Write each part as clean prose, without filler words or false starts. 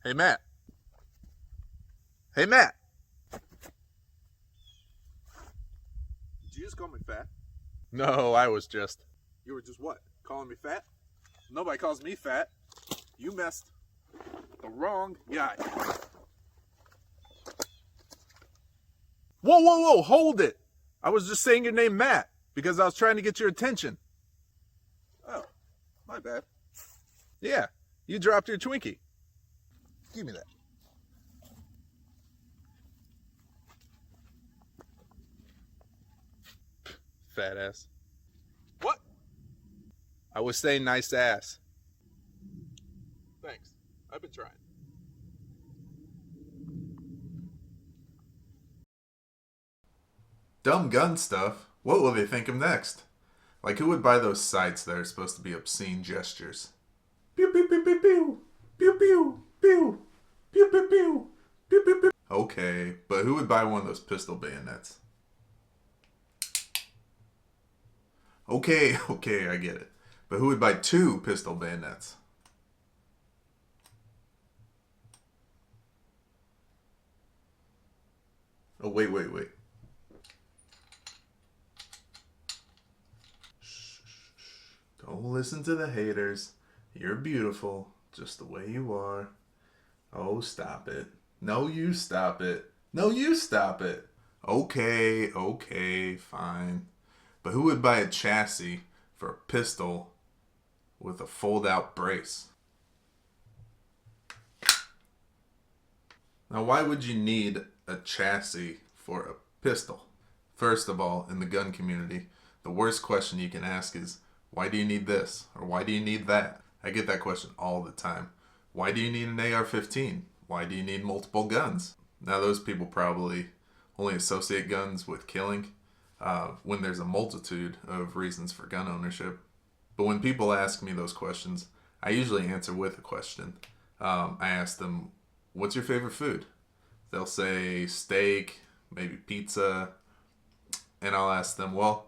Hey, Matt. Hey, Matt. Did you just call me fat? No, I was just. You were just what? Calling me fat? Nobody calls me fat. You messed the wrong guy. Whoa, whoa, whoa, hold it. I was just saying your name, Matt, because I was trying to get your attention. Oh, my bad. Yeah, you dropped your Twinkie. Give me that. Fat ass. What? I was saying nice ass. Thanks. I've been trying. Dumb gun stuff. What will they think of next? Like, who would buy those sights that are supposed to be obscene gestures? Pew pew pew pew pew. Pew pew pew. Pew pew pew. Pew pew pew. Okay, but who would buy one of those pistol bayonets? Okay, I get it. But who would buy 2 pistol bayonets? Oh, wait. Don't listen to the haters. You're beautiful, just the way you are. Oh, stop it. No, you stop it. No, you stop it. Okay, fine. But who would buy a chassis for a pistol with a fold-out brace? Now, why would you need a chassis for a pistol? First of all, in the gun community, the worst question you can ask is, why do you need this? Or why do you need that? I get that question all the time. Why do you need an AR-15? Why do you need multiple guns? Now, those people probably only associate guns with killing when there's a multitude of reasons for gun ownership. But when people ask me those questions, I usually answer with a question. I ask them, what's your favorite food? They'll say steak, maybe pizza. And I'll ask them, well,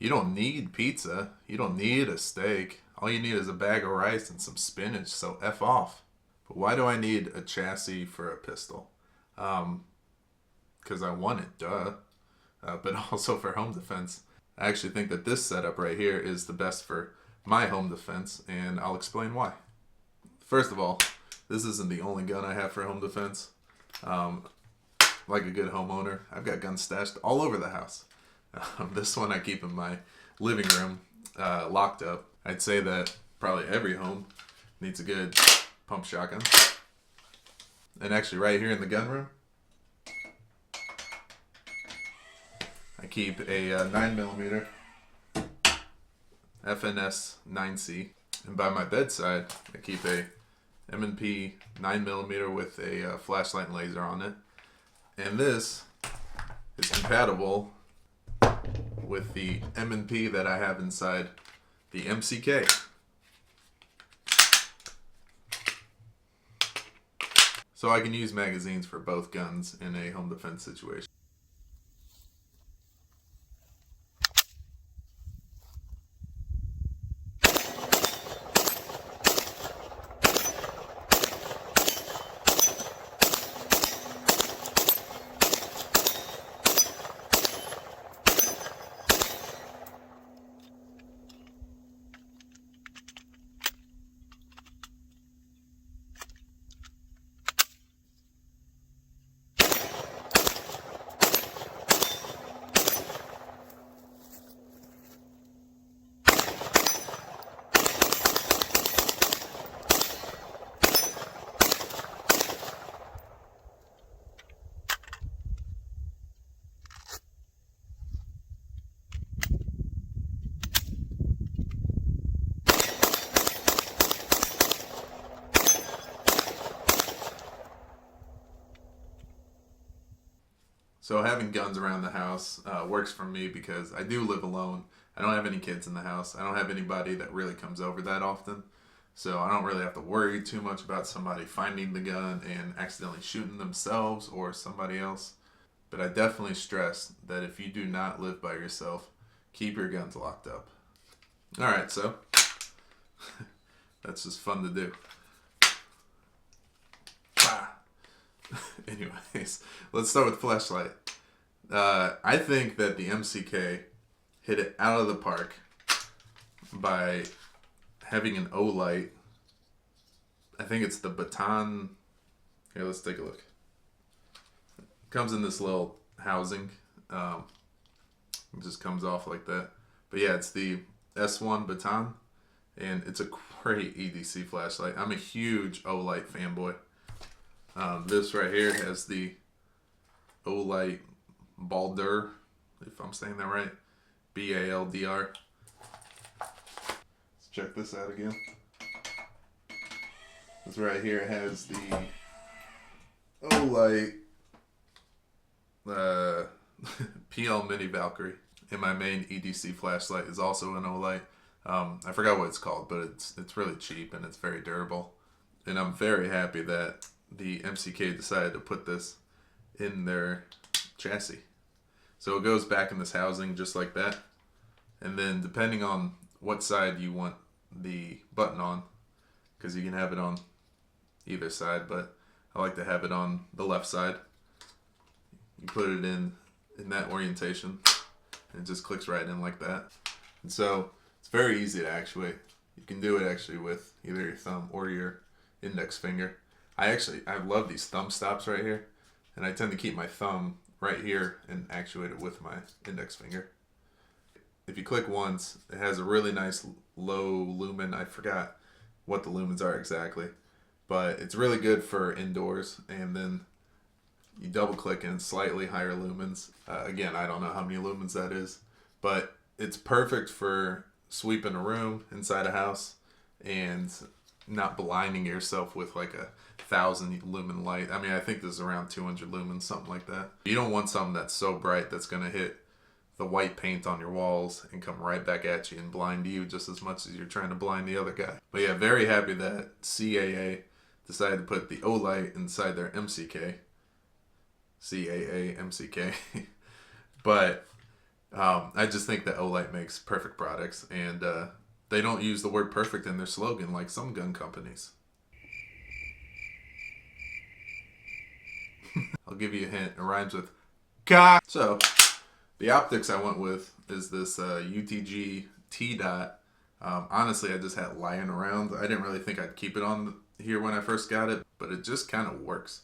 you don't need pizza. You don't need a steak. All you need is a bag of rice and some spinach, so F off. But why do I need a chassis for a pistol? Because I want it, duh. But also for home defense. I actually think that this setup right here is the best for my home defense, and I'll explain why. First of all, this isn't the only gun I have for home defense. Like a good homeowner, I've got guns stashed all over the house. This one I keep in my living room, locked up. I'd say that probably every home needs a good pump shotgun. And actually right here in the gun room, I keep a 9mm FNS 9C. And by my bedside, I keep a M&P 9mm with a flashlight and laser on it. And this is compatible with the M&P that I have inside the MCK. So I can use magazines for both guns in a home defense situation. So having guns around the house works for me because I do live alone. I don't have any kids in the house. I don't have anybody that really comes over that often. So I don't really have to worry too much about somebody finding the gun and accidentally shooting themselves or somebody else. But I definitely stress that if you do not live by yourself, keep your guns locked up. Alright, so that's just fun to do. Anyways, let's start with flashlight. I think that the MCK hit it out of the park by having an O light. I think it's the baton. Here, let's take a look. It comes in this little housing. It just comes off like that. But yeah, it's the S1 baton, and it's a great EDC flashlight. I'm a huge O-Light fanboy. This right here has the O-Light Baldur, if I'm saying that right. BALDR. Let's check this out again. This right here has the O-Light PL Mini Valkyrie. And my main EDC flashlight is also an O-Light. I forgot what it's called, but it's really cheap and it's very durable. And I'm very happy that the MCK decided to put this in their chassis. So it goes back in this housing just like that. And then depending on what side you want the button on, because you can have it on either side, but I like to have it on the left side. You put it in that orientation, and it just clicks right in like that. And so it's very easy to actuate. You can do it actually with either your thumb or your index finger. I love these thumb stops right here, and I tend to keep my thumb right here and actuate it with my index finger. If you click once, it has a really nice low lumen. I forgot what the lumens are exactly, but it's really good for indoors. And then you double click and slightly higher lumens. Again, I don't know how many lumens that is, but it's perfect for sweeping a room inside a house and not blinding yourself with like a 1,000 lumen light. I mean, I think this is around 200 lumens, something like that. You don't want something that's so bright that's going to hit the white paint on your walls and come right back at you and blind you just as much as you're trying to blind the other guy. But yeah, very happy that CAA decided to put the O-Light inside their MCK. CAA MCK. But I just think that O-Light makes perfect products, and they don't use the word perfect in their slogan like some gun companies. I'll give you a hint. It rhymes with cock. So the optics I went with is this UTG T-Dot. Honestly, I just had it lying around. I didn't really think I'd keep it on here when I first got it, but it just kind of works.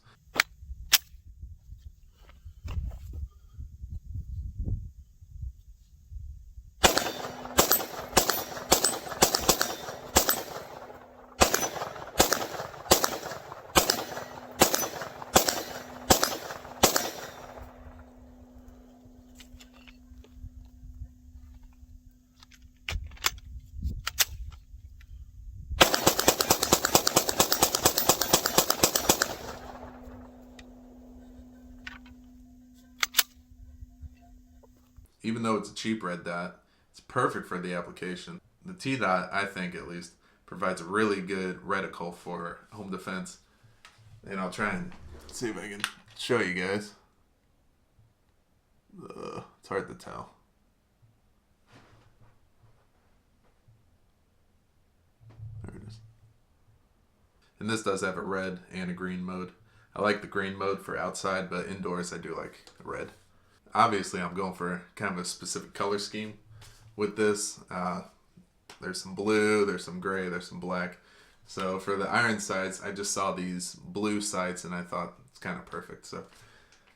Even though it's a cheap red dot, it's perfect for the application. The T-Dot, I think at least, provides a really good reticle for home defense. And I'll try and see if I can show you guys. It's hard to tell. There it is. And this does have a red and a green mode. I like the green mode for outside, but indoors I do like the red. Obviously, I'm going for kind of a specific color scheme with this. There's some blue, there's some gray, there's some black. So for the iron sights, I just saw these blue sights and I thought it's kind of perfect. So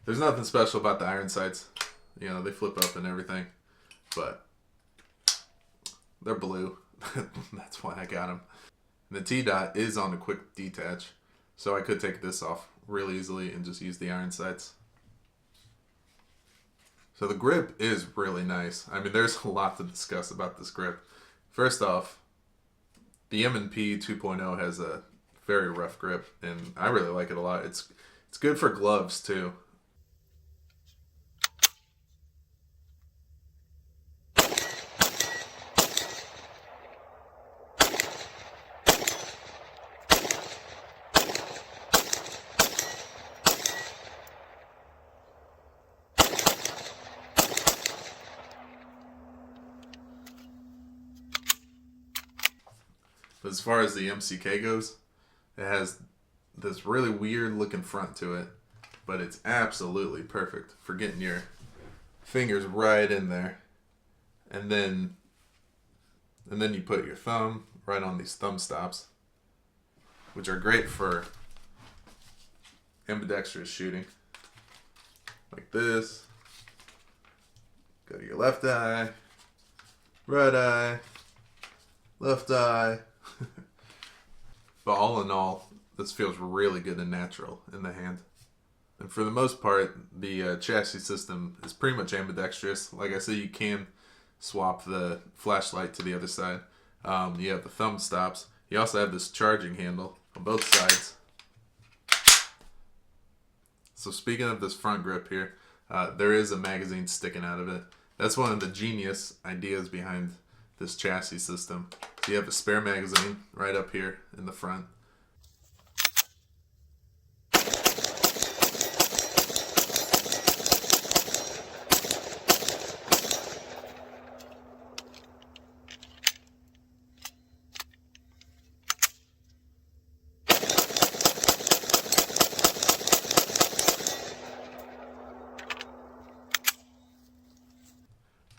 there's nothing special about the iron sights. You know, they flip up and everything, but they're blue. That's why I got them. And the T-Dot is on a quick detach, so I could take this off real easily and just use the iron sights. So the grip is really nice. I mean, there's a lot to discuss about this grip. First off, the M&P 2.0 has a very rough grip, and I really like it a lot. It's good for gloves too. But as far as the MCK goes, it has this really weird looking front to it, but it's absolutely perfect for getting your fingers right in there. And then you put your thumb right on these thumb stops, which are great for ambidextrous shooting. Like this. Go to your left eye, right eye, left eye. But all in all, this feels really good and natural in the hand. And for the most part, the chassis system is pretty much ambidextrous. Like I said, you can swap the flashlight to the other side. You have the thumb stops. You also have this charging handle on both sides. So speaking of this front grip here, there is a magazine sticking out of it. That's one of the genius ideas behind this chassis system. So you have a spare magazine right up here in the front.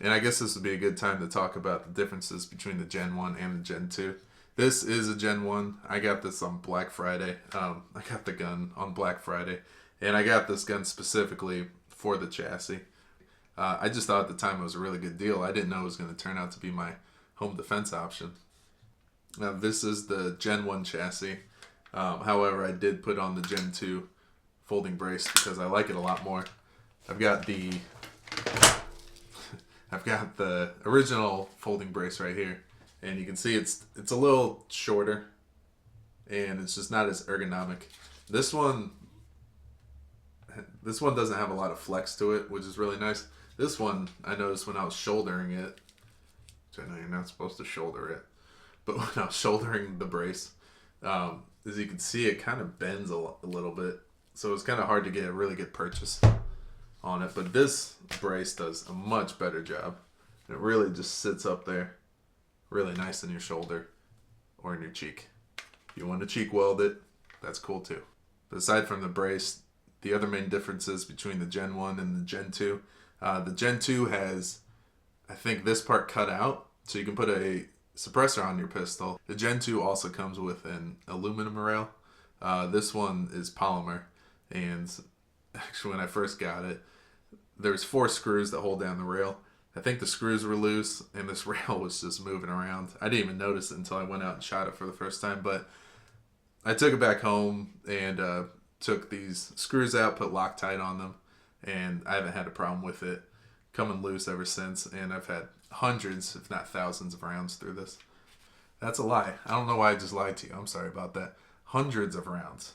And I guess this would be a good time to talk about the differences between the Gen 1 and the Gen 2. This is a Gen 1. I got this on Black Friday. I got the gun on Black Friday. And I got this gun specifically for the chassis. I just thought at the time it was a really good deal. I didn't know it was going to turn out to be my home defense option. Now this is the Gen 1 chassis. However, I did put on the Gen 2 folding brace because I like it a lot more. I've got the original folding brace right here, and you can see it's a little shorter, and it's just not as ergonomic. This one doesn't have a lot of flex to it, which is really nice. This one, I noticed when I was shouldering it, which I know you're not supposed to shoulder it, but when I was shouldering the brace, as you can see, it kind of bends a little bit, so it's kind of hard to get a really good purchase on it. But this brace does a much better job. It really just sits up there really nice in your shoulder or in your cheek. If you want to cheek weld it, that's cool too. But aside from the brace, the other main differences between the Gen 1 and the Gen 2, the Gen 2 has, I think, this part cut out so you can put a suppressor on your pistol. The Gen 2 also comes with an aluminum rail. This one is polymer, and actually when I first got it, there's 4 screws that hold down the rail. I think the screws were loose and this rail was just moving around. I didn't even notice it until I went out and shot it for the first time, but I took it back home and took these screws out, put Loctite on them, and I haven't had a problem with it coming loose ever since, and I've had hundreds, if not thousands of rounds through this. That's a lie. I don't know why I just lied to you. I'm sorry about that. Hundreds of rounds,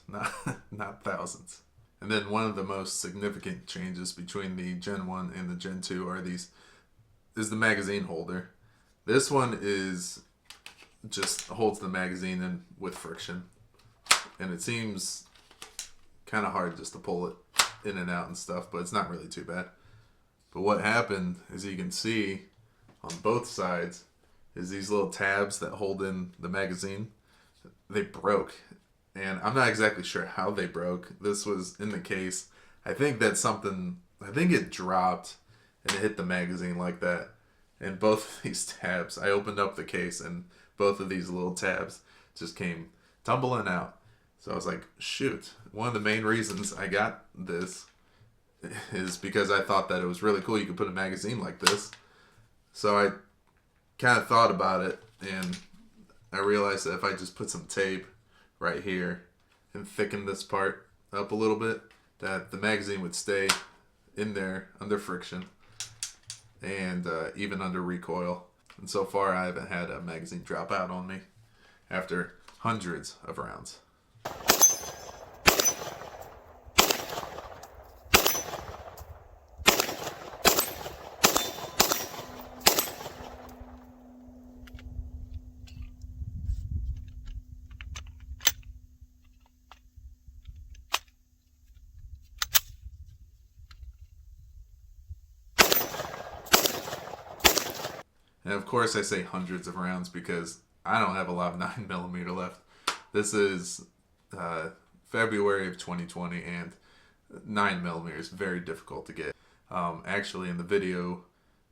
not thousands. And then one of the most significant changes between the Gen 1 and the Gen 2 is the magazine holder. This one just holds the magazine in with friction. And it seems kind of hard just to pull it in and out and stuff, but it's not really too bad. But what happened, as you can see on both sides, is these little tabs that hold in the magazine, they broke. And I'm not exactly sure how they broke. This was in the case. I think it dropped and it hit the magazine like that. And both of these tabs, I opened up the case and both of these little tabs just came tumbling out. So I was like, shoot. One of the main reasons I got this is because I thought that it was really cool. You could put a magazine like this. So I kind of thought about it, and I realized that if I just put some tape right here and thicken this part up a little bit, that the magazine would stay in there under friction and even under recoil. And so far I haven't had a magazine drop out on me after hundreds of rounds. And of course I say hundreds of rounds because I don't have a lot of 9mm left. This is February of 2020, and 9mm is very difficult to get. Actually, in the video,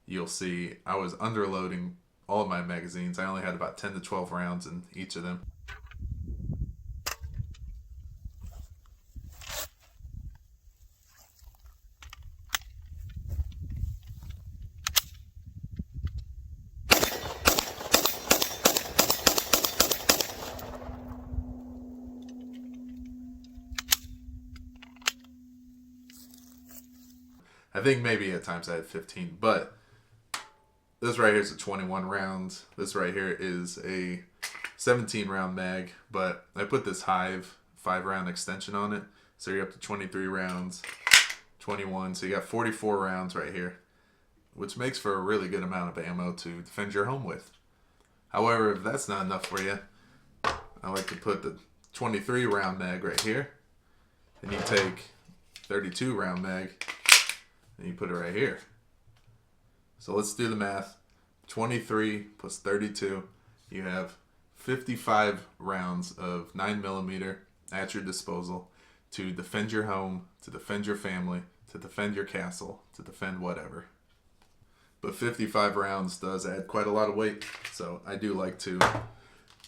you'll see I was underloading all of my magazines. I only had about 10 to 12 rounds in each of them. I think maybe at times I had 15, but this right here is a 21 rounds. This right here is a 17 round mag, but I put this Hive 5-round extension on it. So you're up to 23 rounds, 21. So you got 44 rounds right here, which makes for a really good amount of ammo to defend your home with. However, if that's not enough for you, I like to put the 23 round mag right here. And you take 32 round mag and you put it right here. So let's do the math. 23 plus 32, you have 55 rounds of 9mm at your disposal to defend your home, to defend your family, to defend your castle, to defend whatever. But 55 rounds does add quite a lot of weight, so I do like to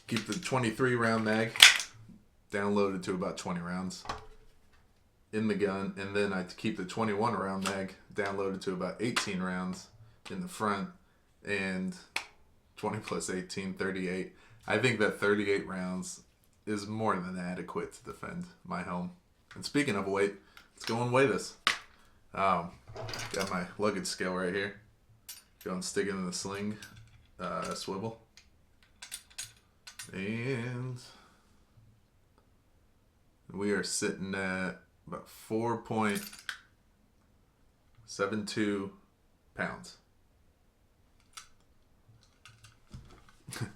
keep the 23 round mag downloaded to about 20 rounds in the gun, and then I keep the 21 round mag downloaded to about 18 rounds in the front, and 20 plus 18, 38. I think that 38 rounds is more than adequate to defend my home. And speaking of weight, let's go and weigh this. Got my luggage scale right here. Go and stick it in the sling swivel. And we are sitting at about 4.72 pounds.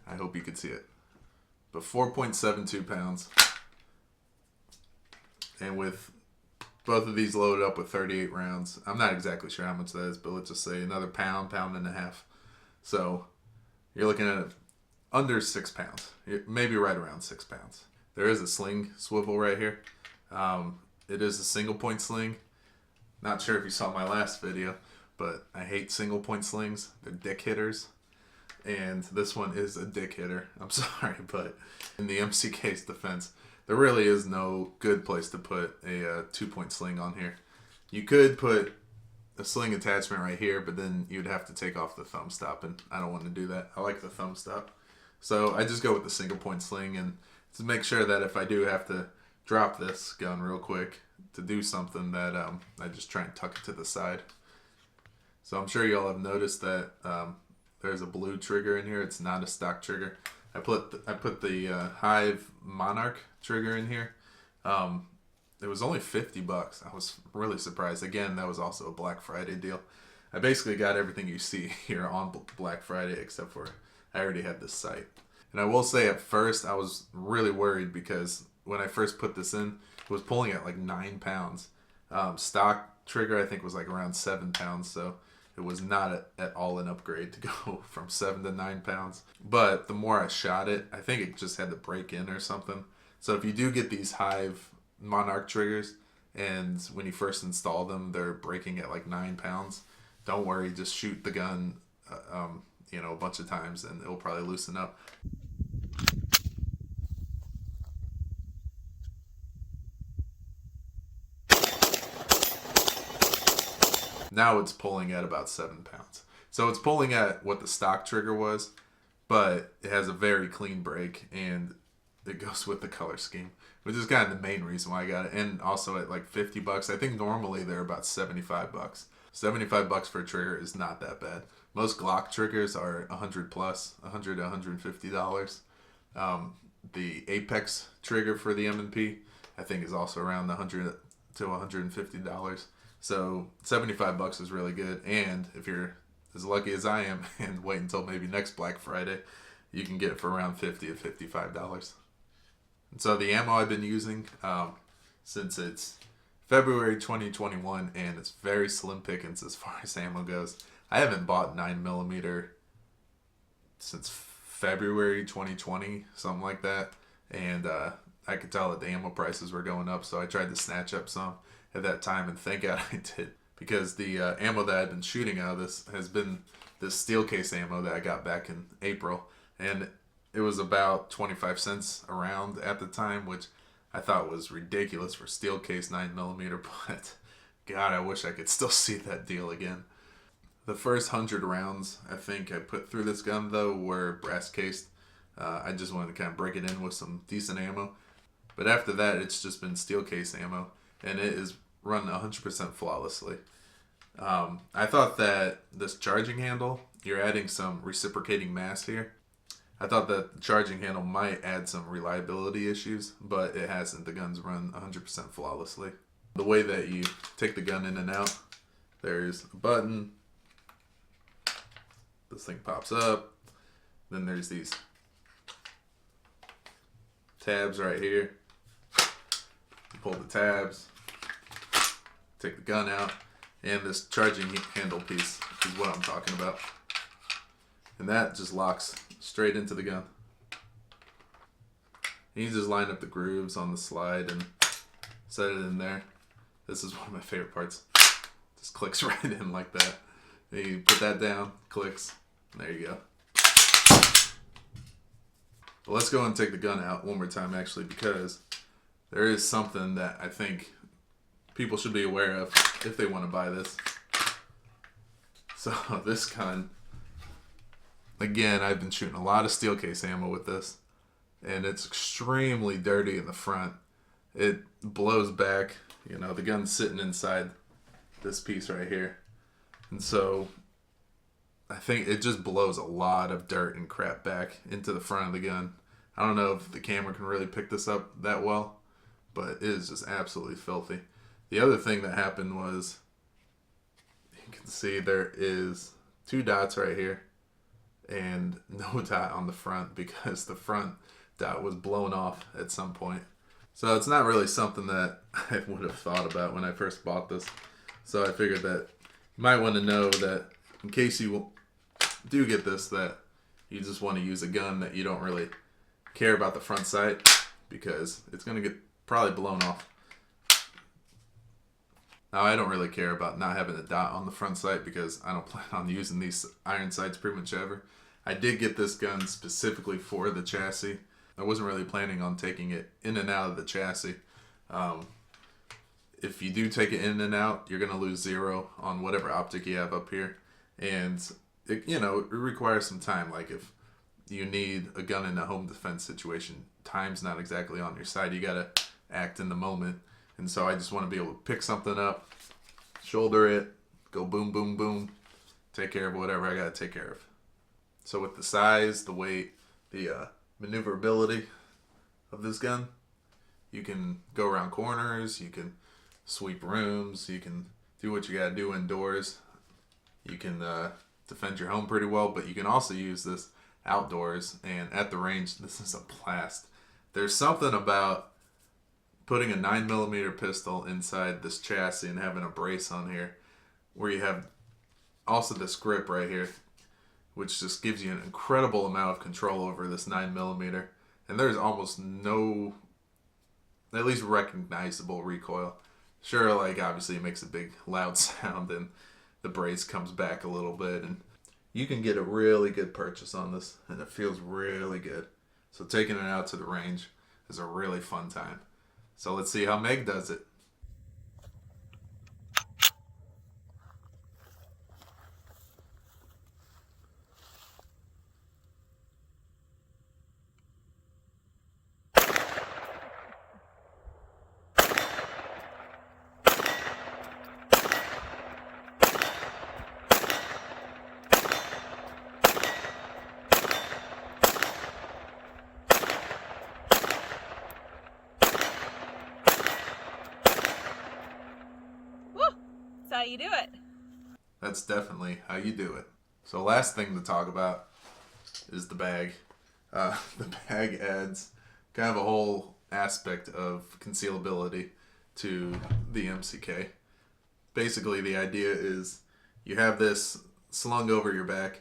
I hope you could see it. But 4.72 pounds. And with both of these loaded up with 38 rounds, I'm not exactly sure how much that is, but let's just say another pound, pound and a half. So you're looking at under 6 pounds, maybe right around 6 pounds. There is a sling swivel right here. It is a single point sling. Not sure if you saw my last video, but I hate single point slings. They're dick hitters. And this one is a dick hitter. I'm sorry, but in the MCK's defense, there really is no good place to put a 2-point sling on here. You could put a sling attachment right here, but then you'd have to take off the thumb stop, and I don't want to do that. I like the thumb stop. So I just go with the single point sling, and to make sure that if I do have to drop this gun real quick to do something, that I just try and tuck it to the side. So I'm sure y'all have noticed that there's a blue trigger in here. It's not a stock trigger. I put the Hive Monarch trigger in here. It was only $50. I was really surprised. Again, that was also a Black Friday deal. I basically got everything you see here on Black Friday, except for I already had this sight. And I will say at first I was really worried because when I first put this in, it was pulling at like 9 pounds. Stock trigger I think was like around 7 pounds, so it was not at all an upgrade to go from 7 to 9 pounds. But the more I shot it, I think it just had to break in or something. So if you do get these Hive Monarch triggers, and when you first install them, they're breaking at like 9 pounds, don't worry, just shoot the gun a bunch of times and it'll probably loosen up. Now it's pulling at about 7 pounds. So it's pulling at what the stock trigger was, but it has a very clean break and it goes with the color scheme, which is kind of the main reason why I got it. And also at like $50, I think normally they're about $75. $75 for a trigger is not that bad. Most Glock triggers are $100 plus, $100 to $150. The Apex trigger for the M&P, I think, is also around the $100 to $150. So $75 is really good. And if you're as lucky as I am and wait until maybe next Black Friday, you can get it for around $50 to $55. And so the ammo I've been using, since it's February 2021 and it's very slim pickings as far as ammo goes. I haven't bought 9mm since February 2020, something like that. And I could tell that the ammo prices were going up, so I tried to snatch up some at that time, and thank God I did, because the ammo that I've been shooting out of this has been this steel case ammo that I got back in April, and it was about 25 cents a round at the time, which I thought was ridiculous for steel case 9mm, but God, I wish I could still see that deal again. The first 100 rounds I think I put through this gun, though, were brass cased. I just wanted to kind of break it in with some decent ammo. But after that, it's just been steel case ammo, and it is run 100% flawlessly. I thought that this charging handle, you're adding some reciprocating mass here. I thought that the charging handle might add some reliability issues, but it hasn't. The gun's run 100% flawlessly. The way that you take the gun in and out, there's a button. This thing pops up. Then there's these tabs right here. You pull the tabs, take the gun out, and this charging handle piece is what I'm talking about. And that just locks straight into the gun. And you just line up the grooves on the slide and set it in there. This is one of my favorite parts. Just clicks right in like that. And you put that down, clicks, and there you go. But let's go and take the gun out one more time, actually, because there is something that I think people should be aware of if they want to buy this. So this gun, again, I've been shooting a lot of steel case ammo with this, and it's extremely dirty in the front. It blows back. You know, the gun's sitting inside this piece right here. And so I think it just blows a lot of dirt and crap back into the front of the gun. I don't know if the camera can really pick this up that well, but it is just absolutely filthy. The other thing that happened was, you can see there is 2 dots right here and no dot on the front because the front dot was blown off at some point. So it's not really something that I would have thought about when I first bought this. So I figured that you might want to know that in case you do get this, that you just want to use a gun that you don't really care about the front sight, because it's going to get probably blown off. Now, I don't really care about not having a dot on the front sight because I don't plan on using these iron sights pretty much ever. I did get this gun specifically for the chassis. I wasn't really planning on taking it in and out of the chassis. If you do take it in and out, you're going to lose 0 on whatever optic you have up here. And, it requires some time. Like if you need a gun in a home defense situation, time's not exactly on your side. You got to act in the moment. And so I just want to be able to pick something up, shoulder it, go boom, boom, boom, take care of whatever I got to take care of. So with the size, the weight, the maneuverability of this gun, you can go around corners, you can sweep rooms, you can do what you got to do indoors. You can defend your home pretty well, but you can also use this outdoors, and at the range, this is a blast. There's something about putting a 9mm pistol inside this chassis and having a brace on here, where you have also this grip right here, which just gives you an incredible amount of control over this 9mm. And there's almost no, at least recognizable recoil. Sure, like obviously it makes a big loud sound and the brace comes back a little bit, and you can get a really good purchase on this, and it feels really good. So taking it out to the range is a really fun time. So let's see how Meg does it. That's how you do it. That's definitely how you do it. So last thing to talk about is the bag. The bag adds kind of a whole aspect of concealability to the MCK. Basically, the idea is you have this slung over your back,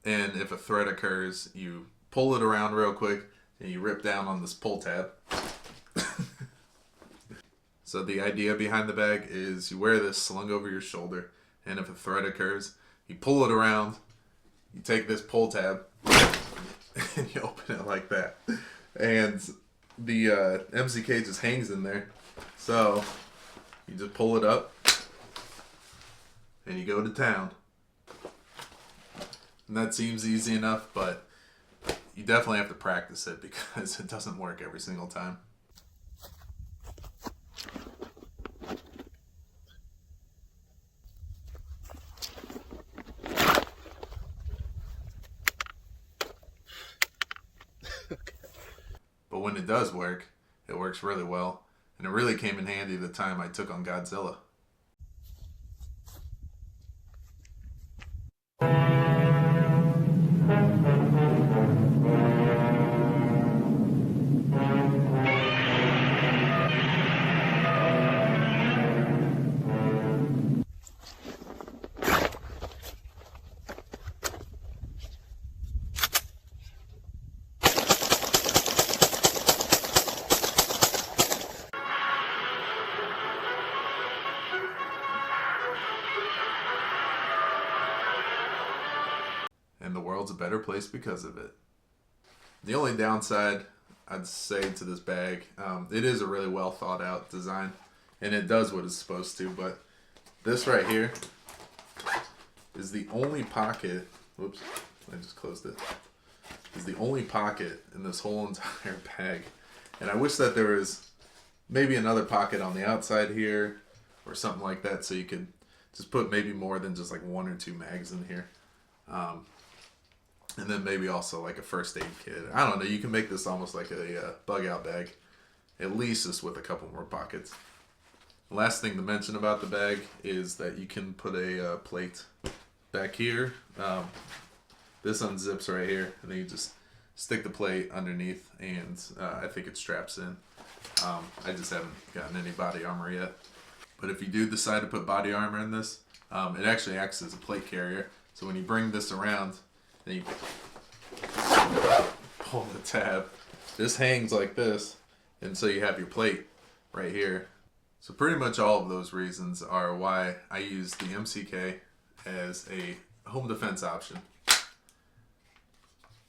and if a threat occurs, you pull it around real quick, and you rip down on this pull tab. So the idea behind the bag is you wear this slung over your shoulder, and if a threat occurs, you pull it around, you take this pull tab, and you open it like that. And the MCK just hangs in there. So you just pull it up, and you go to town. And that seems easy enough, but you definitely have to practice it because it doesn't work every single time. But when it does work, it works really well. And it really came in handy the time I took on Godzilla. And the world's a better place because of it. The only downside I'd say to this bag, it is a really well thought out design, and it does what it's supposed to, but this right here is the only pocket, whoops, I just closed it, is the only pocket in this whole entire bag. And I wish that there was maybe another pocket on the outside here or something like that, so you could just put maybe more than just like 1 or 2 mags in here. And then maybe also like a first aid kit. I don't know, you can make this almost like a bug out bag. At least just with a couple more pockets. Last thing to mention about the bag is that you can put a plate back here. This unzips right here, and then you just stick the plate underneath, and I think it straps in. I just haven't gotten any body armor yet. But if you do decide to put body armor in this, it actually acts as a plate carrier. So when you bring this around, then you pull the tab. This hangs like this, and so you have your plate right here. So pretty much all of those reasons are why I use the MCK as a home defense option.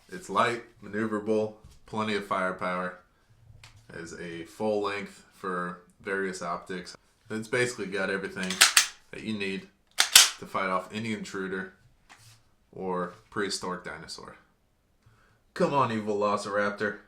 It's light, maneuverable, plenty of firepower, has a full length for various optics. It's basically got everything that you need to fight off any intruder or prehistoric dinosaur. Come on, evil Velociraptor.